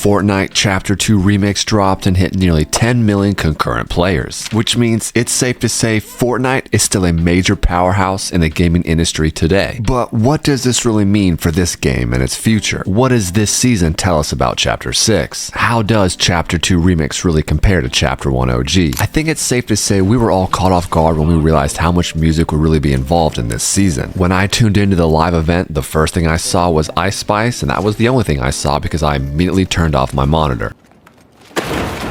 Fortnite Chapter 2 Remix dropped and hit nearly 10 million concurrent players, which means it's safe to say Fortnite is still a major powerhouse in the gaming industry today. But what does this really mean for this game and its future? What does this season tell us about Chapter 6? How does Chapter 2 Remix really compare to Chapter 1 OG? I think it's safe to say we were all caught off guard when we realized how much music would really be involved in this season. When I tuned into the live event, the first thing I saw was Ice Spice, and that was the only thing I saw because I immediately turned off my monitor.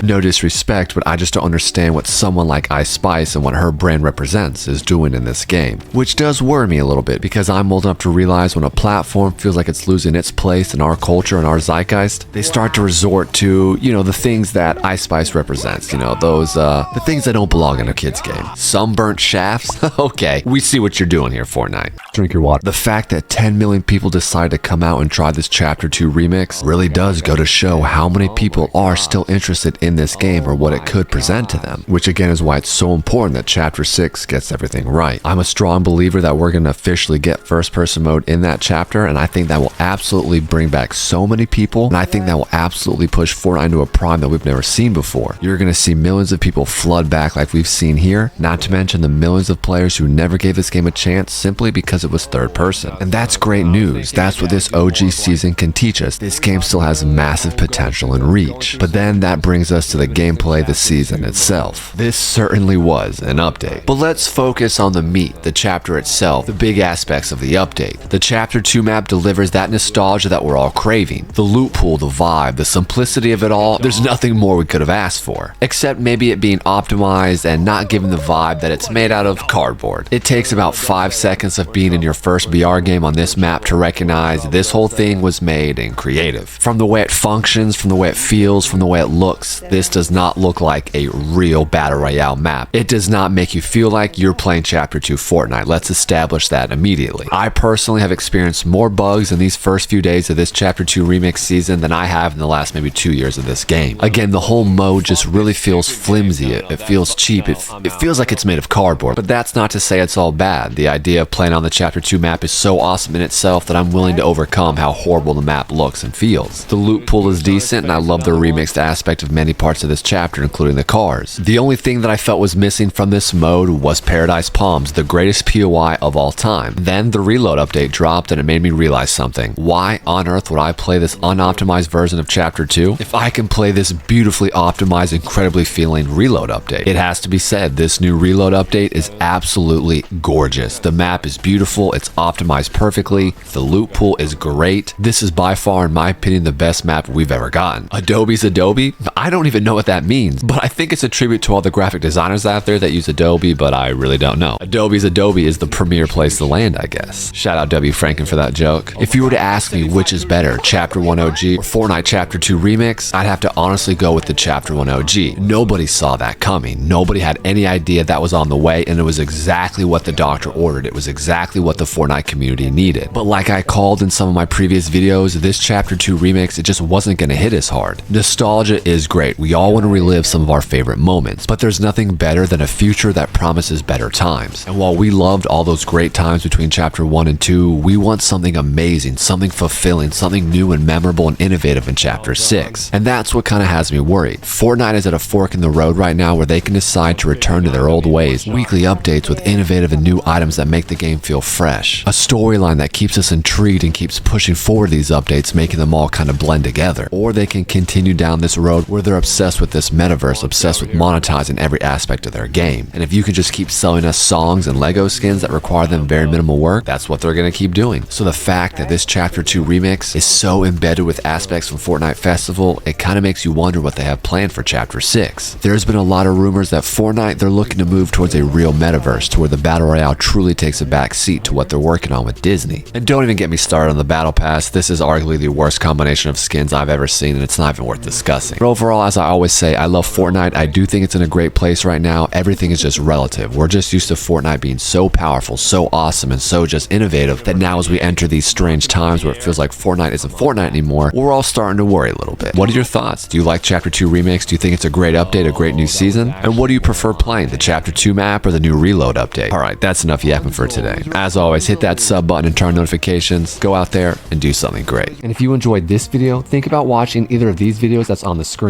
No disrespect, but I just don't understand what someone like Ice Spice and what her brand represents is doing in this game. Which does worry me a little bit because I'm old enough to realize when a platform feels like it's losing its place in our culture and our zeitgeist, they start to resort to, the things that Ice Spice represents. The things that don't belong in a kid's game. Sunburnt shafts? Okay, we see what you're doing here, Fortnite. Drink your water. The fact that 10 million people decide to come out and try this Chapter 2 remix really does go to show how many people are still interested in this game or what it could present to them, which again is why it's so important that Chapter 6 gets everything right. I'm a strong believer that we're going to officially get first person mode in that chapter, and I think that will absolutely bring back so many people, and I think that will absolutely push Fortnite into a prime that we've never seen before. You're going to see millions of people flood back like we've seen here, not to mention the millions of players who never gave this game a chance simply because it was third person. And that's great news. That's what this OG season can teach us. This game still has massive potential and reach. But then that brings us to the gameplay, the season itself. This certainly was an update. But let's focus on the meat, the chapter itself, the big aspects of the update. The Chapter 2 map delivers that nostalgia that we're all craving. The loot pool, the vibe, the simplicity of it all, there's nothing more we could have asked for. Except maybe it being optimized and not giving the vibe that it's made out of cardboard. It takes about 5 seconds of being in your first VR game on this map to recognize this whole thing was made and creative. From the way it functions, from the way it feels, from the way it looks, this does not look like a real Battle Royale map. It does not make you feel like you're playing Chapter 2 Fortnite. Let's establish that immediately. I personally have experienced more bugs in these first few days of this Chapter 2 Remix season than I have in the last maybe 2 years of this game. Again, the whole mode just really feels flimsy. It feels cheap. It feels like it's made of cardboard. But that's not to say it's all bad. The idea of playing on the Chapter 2 map is so awesome in itself that I'm willing to overcome how horrible the map looks and feels. The loot pool is decent, and I love the remixed aspect of many parts of this chapter, including the cars. The only thing that I felt was missing from this mode was Paradise Palms, the greatest POI of all time. Then the reload update dropped and it made me realize something. Why on earth would I play this unoptimized version of Chapter 2 if I can play this beautifully optimized, incredibly feeling reload update? It has to be said, this new reload update is absolutely gorgeous. The map is beautiful, it's optimized perfectly, the loot pool is great. This is by far, in my opinion, the best map we've ever gotten. Adobe's Adobe? I don't even know what that means, but I think it's a tribute to all the graphic designers out there that use Adobe, but I really don't know. Adobe's Adobe is the premier place to land, I guess. Shout out W. Franken for that joke. If you were to ask me which is better, Chapter 1 OG or Fortnite Chapter 2 Remix, I'd have to honestly go with the Chapter 1 OG. Nobody saw that coming. Nobody had any idea that was on the way, and it was exactly what the doctor ordered. It was exactly what the Fortnite community needed. But like I called in some of my previous videos, this Chapter 2 Remix, it just wasn't going to hit as hard. Nostalgia is great. We all want to relive some of our favorite moments, but there's nothing better than a future that promises better times. And while we loved all those great times between Chapter 1 and 2, we want something amazing, something fulfilling, something new and memorable and innovative in Chapter 6. And that's what kind of has me worried. Fortnite is at a fork in the road right now where they can decide to return to their old ways, weekly updates with innovative and new items that make the game feel fresh, a storyline that keeps us intrigued and keeps pushing forward these updates, making them all kind of blend together. Or they can continue down this road where they're obsessed with this metaverse, obsessed with monetizing every aspect of their game. And if you can just keep selling us songs and Lego skins that require them very minimal work, that's what they're going to keep doing. So the fact that this Chapter 2 remix is so embedded with aspects from Fortnite Festival, it kind of makes you wonder what they have planned for Chapter 6. There's been a lot of rumors that Fortnite, they're looking to move towards a real metaverse to where the Battle Royale truly takes a back seat to what they're working on with Disney. And don't even get me started on the Battle Pass. This is arguably the worst combination of skins I've ever seen, and it's not even worth discussing. But overall, as as I always say, I love Fortnite. I do think it's in a great place right now. Everything is just relative. We're just used to Fortnite being so powerful, so awesome, and so just innovative that now as we enter these strange times where it feels like Fortnite isn't Fortnite anymore, we're all starting to worry a little bit. What are your thoughts? Do you like Chapter 2 remakes? Do you think it's a great update, a great new season? And what do you prefer playing, the Chapter 2 map or the new Reload update? Alright, that's enough yapping for today. As always, hit that sub button and turn on notifications. Go out there and do something great. And if you enjoyed this video, think about watching either of these videos that's on the screen.